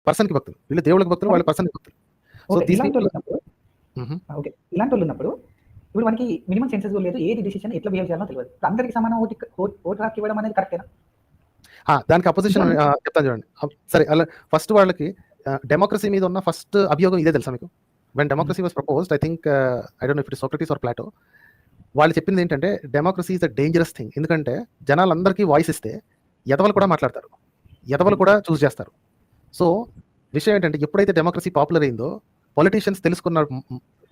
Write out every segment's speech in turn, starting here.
పర్సన్కి భక్తులు, వీళ్ళు దేవుళ్ళకి భక్తులు, వాళ్ళు పర్సన్కి భక్తులు. సో ఇలాంటి వాళ్ళు ఉన్నప్పుడు ఇప్పుడు మనకి మినిమం సెన్సెస్ లేదు, ఏది డిసిషన్ ఎట్లా బిహేవ్ చేయాలో తెలియదు. అందరికి సమానం ఓటు హక్కు ఇవ్వడం అనేది కరెక్టేనా? దానికి అపోజిషన్ చెప్తాను చూడండి. సరే, అలా ఫస్ట్ వాళ్ళకి డెమోక్రసీ మీద ఉన్న ఫస్ట్ అభియోగం ఇదే తెలుసా మీకు? When democracy was proposed, I think I don't know if it is Socrates or Plato, వాళ్ళు చెప్పింది ఏంటంటే democracy is a dangerous thing. ఎందుకంటే జనాలందరికీ వాయిస్ ఇస్తే ఎదవలు కూడా మాట్లాడతారు, ఎదవలు కూడా చూస్ చేస్తారు. సో విషయం ఏంటంటే ఎప్పుడైతే డెమోక్రసీ పాపులర్ అయిందో పొలిటీషియన్స్ తెలుసుకున్న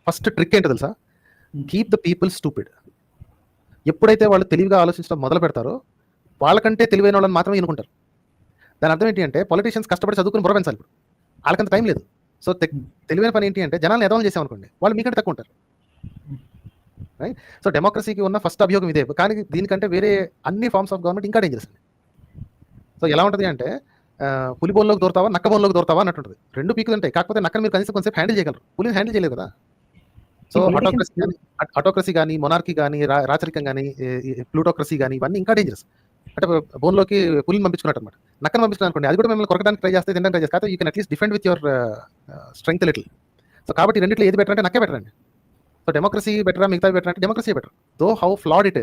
ఫస్ట్ ట్రిక్ ఏంటో తెలుసా? Keep the people stupid. ఎప్పుడైతే వాళ్ళు తెలివిగా ఆలోచించడం మొదలు పెడతారో వాళ్ళకంటే తెలివైన వాళ్ళని మాత్రమే ఎన్నుకుంటారు. దాని అర్థం ఏంటి అంటే పొలిటీషియన్స్ కష్టపడి చదువుకుని బుర్రపెంచాలి, ఇప్పుడు వాళ్ళకంత టైం లేదు. సో తెలివైన పని ఏంటి అంటే జనాలను ఎదవలు చేసామనుకోండి, వాళ్ళు మీకంటే తక్కువ ఉంటారు. రైట్? సో డెమోక్రసీకి ఉన్న ఫస్ట్ అభియోగం ఇదే. కానీ దీనికంటే వేరే అన్ని ఫార్మ్స్ ఆఫ్ గవర్నమెంట్ ఇంకా డేంజరస్ అండి. సో ఎలా ఉంటుంది అంటే పులి బోన్లోకి దూరతావా, నక్క బోన్లోకి దూరతావా అన్నట్టుంటుంది. రెండు పీకులు ఉంటాయి, కాకపోతే నక్కని మీరు కనీసం కొంచెం హ్యాండిల్ చేయగలరు, పులిని హ్యాండిల్ చేయలేదు కదా. సో ఆటోక్రసీ కానీ, మొనార్కీ కానీ, రాచరికం కానీ, ప్లూటోక్రసీ కానీ, ఇవన్నీ ఇంకా డేంజరస్. అంటే బోన్లోకి పులిని పంపించుకున్నట్టు అనమాట. నక్కని పంపించుకున్నాను అనుకోండి, అది కూడా మిమ్మల్ని కొరకడానికి ట్రై చేస్తే, తినడానికి ట్రై చేస్తే, కాకపోతే you can at least defend with your strength little. So కాబట్టి రెండిట్లో ఏది బెటర్ అంటే నక్కే బెటర్ అండి. సో డెమోక్రసీ బెటరా, మిగతా బెటర్ అంటే democracy better. Though how flawed it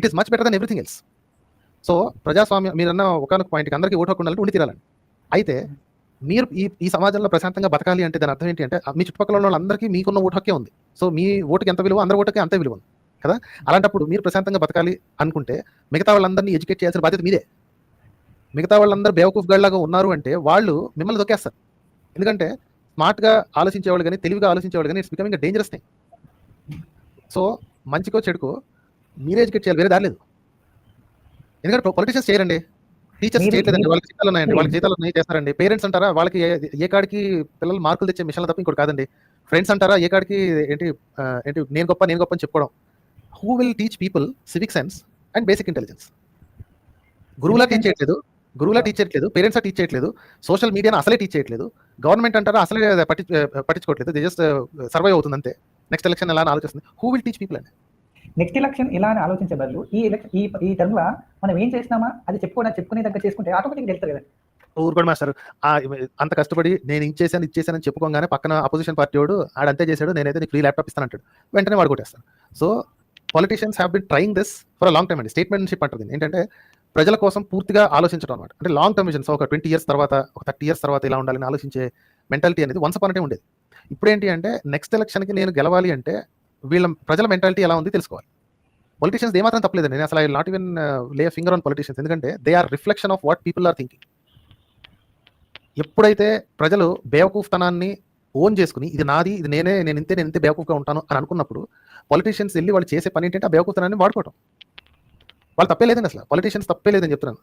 is much better than everything else. So ప్రజాస్వామ్యం మీరన్న ఒకనొక పాయింట్కి అందరికీ ఓటు హక్కు ఉండాలంటే ఉండి తీరాలండి. అయితే మీరు ఈ సమాజంలో ప్రశాంతంగా బతకాలి అంటే దాని అర్థం ఏంటి అంటే మీ చుట్టుపక్కల ఉన్న వాళ్ళందరికీ మీకున్న ఓటు హక్కే ఉంది. సో మీ ఓటుకి ఎంత విలువ, అందరి ఓటుకి అంతే విలువ ఉంది కదా. అలాంటప్పుడు మీరు ప్రశాంతంగా బతకాలి అనుకుంటే మిగతా వాళ్ళందరినీ ఎడ్యుకేట్ చేయాల్సిన బాధ్యత మీదే. మిగతా వాళ్ళందరూ బేవకూఫ్ గళ్ళలాగా ఉన్నారు అంటే వాళ్ళు మిమ్మల్ని దొక్కేస్తారు. ఎందుకంటే స్మార్ట్గా ఆలోచించేవాళ్ళు కానీ, తెలివిగా ఆలోచించేవాళ్ళు కానీ, it's becoming dangerous thing. So మంచికో చెడుకో మీరే ఎడ్యుకేట్ చేయాలి, వేరే దారి లేదు. ఎందుకంటే పొలిటీషియన్స్ చేయరండి, టీచర్స్ చేయట్లేదండి, వాళ్ళకి జీతాలు ఉన్నాయండి, వాళ్ళకి జీతాలు ఉన్నాయి చేస్తారండి. పేరెంట్స్ అంటారా, వాళ్ళకి ఏ కాడికి పిల్లలు మార్కులు తెచ్చే మిషన్లు తప్ప ఇంకోటి కాదండి. ఫ్రెండ్స్ అంటారా, ఏ కాడికి ఏంటి నేను గొప్ప అని చెప్పుకోవడం. Who will teach people civic sense and basic intelligence? గురువులా టీచ్ చేయట్లేదు, పేరెంట్స్ టీచ్ చేయట్లేదు, సోషల్ మీడియాను అసలే టీచ్ చేయట్లేదు, గవర్నమెంట్ అంటారా అసలే పట్టించుకోవట్లేదు, దే జస్ట్ సర్వైవ్ అవుతుంది అంతే. నెక్స్ట్ ఎలక్షన్ ఎలా ఆలోచిస్తుంది? హూ విల్ టీచ్ పీపుల్ అండి? నెక్స్ట్ ఎలక్షన్ ఇలా అని ఆలోచించే బదులు ఈ టర్మ్ లో మనం ఏం చేసినామా అది చెప్పుకునే దగ్గర చేసుకుంటే ఆటోమేటిక్ వెళ్తారు కదా. ఊరుకోండి మాస్టర్, అంత కష్టపడి నేను ఇచ్చేసాను చెప్పుకోగానే పక్కన అపోజిషన్ పార్టీ వాడు ఆడంతే చేశాడు, నేనైతే నీకు ఫ్రీ ల్యాప్టాప్ ఇస్తాను అంటాడు, వెంటనే వాడు కొట్టేస్తాను. So politicians have been trying this for long time అండి. స్టేట్మెంట్షిప్ అంటుంది ఏంటంటే ప్రజల కోసం పూర్తిగా ఆలోచించడం అనమాట. అంటే లాంగ్ టర్మ్ విజన్. సో ఒక 20 years తర్వాత, ఒక 30 years తర్వాత ఇలా ఉండాలని ఆలోచించే మెంటాలిటీ అనేది వన్స్ అపాన్ ఏ టైం ఉండేది. ఇప్పుడు ఏంటి అంటే నెక్స్ట్ ఎలక్షన్కి నేను గెలవాలి అంటే ప్రజల మెంటాలిటీ ఎలా ఉంది తెలుసుకోవాలి. పొలిటీషియన్స్ ఏమాత్రం తప్పలేదండి. నేను అసలు I will not even lay finger on politicians, ఎందుకంటే they are reflection of what people are thinking. ఎప్పుడైతే ప్రజలు బేవకూఫ్తనాన్ని ఓన్ చేసుకుని ఇది నాది, ఇది నేను ఇంతే బేవకూఫ్గా ఉంటాను అని అనుకున్నప్పుడు పొలిటీషియన్స్ వెళ్ళి వాళ్ళు చేసే పని ఏంటంటే ఆ బేవకూఫ్తనాన్ని వాడుకోవటం. వాళ్ళు తప్పే లేదండి, అసలు పొలిటీషియన్స్ తప్పే లేదని చెప్తున్నాను.